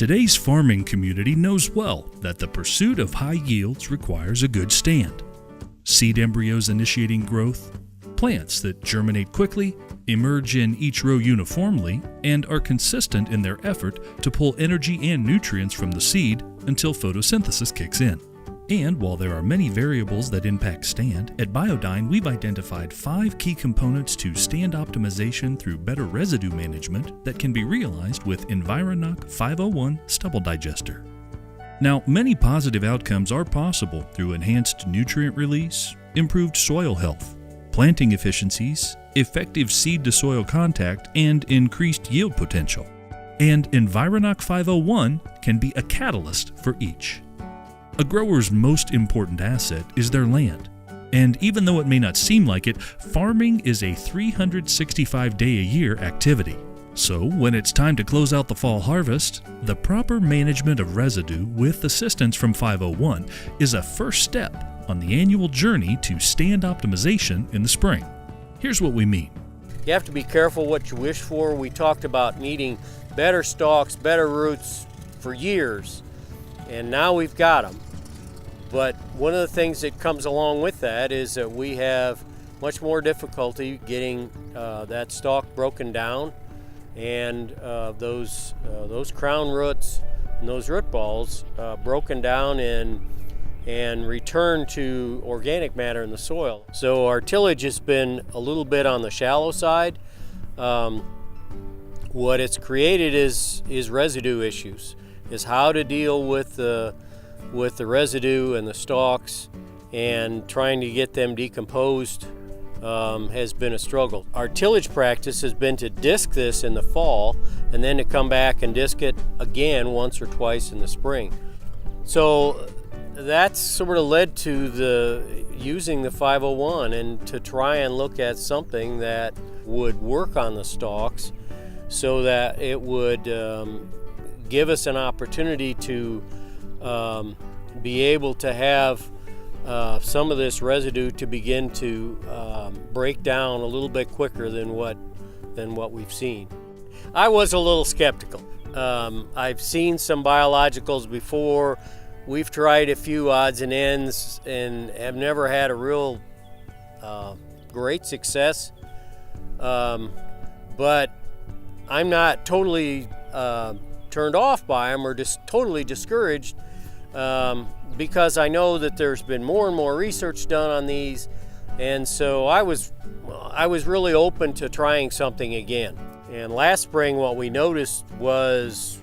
Today's farming community knows well that the pursuit of high yields requires a good stand. Seed embryos initiating growth, plants that germinate quickly, emerge in each row uniformly, and are consistent in their effort to pull energy and nutrients from the seed until photosynthesis kicks in. And while there are many variables that impact stand, at Biodyne we've identified 5 key components to stand optimization through better residue management that can be realized with Environoc 501 Stubble Digester. Now, many positive outcomes are possible through enhanced nutrient release, improved soil health, planting efficiencies, effective seed-to-soil contact, and increased yield potential. And Environoc 501 can be a catalyst for each. A grower's most important asset is their land. And even though it may not seem like it, farming is a 365-day-a-year activity. So when it's time to close out the fall harvest, the proper management of residue with assistance from 501 is a first step on the annual journey to stand optimization in the spring. Here's what we mean. You have to be careful what you wish for. We talked about needing better stalks, better roots for years, and now we've got them. But one of the things that comes along with that is that we have much more difficulty getting that stalk broken down, and those crown roots and those root balls broken down and returned to organic matter in the soil. So our tillage has been a little bit on the shallow side. What it's created is residue issues, is how to deal with the residue and the stalks, and trying to get them decomposed has been a struggle. Our tillage practice has been to disc this in the fall and then to come back and disc it again once or twice in the spring. So that's sort of led to using the 501 and to try and look at something that would work on the stalks so that it would give us an opportunity to be able to have some of this residue to begin to break down a little bit quicker than what we've seen. I was a little skeptical. I've seen some biologicals before. We've tried a few odds and ends and have never had a real great success. But I'm not totally turned off by them or just totally discouraged, because I know that there's been more and more research done on these, and so I was really open to trying something again. And last spring what we noticed was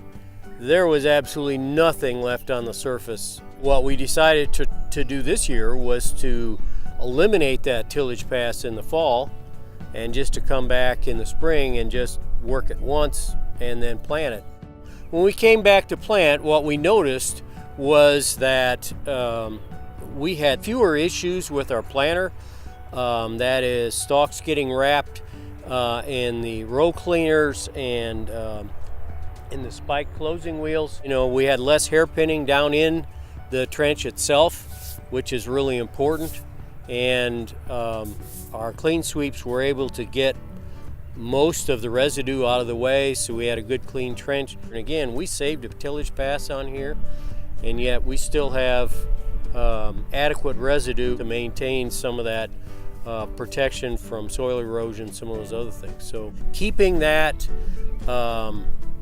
there was absolutely nothing left on the surface. What we decided to do this year was to eliminate that tillage pass in the fall and just to come back in the spring and just work it once and then plant it. When we came back to plant, what we noticed was that we had fewer issues with our planter. That is, stalks getting wrapped in the row cleaners and in the spike closing wheels. We had less hairpinning down in the trench itself, which is really important. And our clean sweeps were able to get most of the residue out of the way, so we had a good clean trench. And again, we saved a tillage pass on here, and yet we still have adequate residue to maintain some of that protection from soil erosion, some of those other things. So keeping that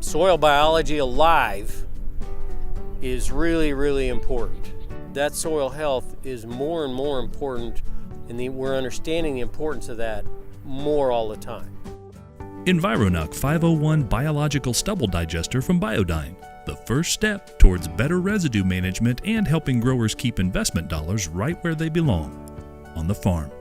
soil biology alive is really, really important. That soil health is more and more important, and we're understanding the importance of that more all the time. Environoc 501 Biological Stubble Digester from Biodyne, the first step towards better residue management and helping growers keep investment dollars right where they belong, on the farm.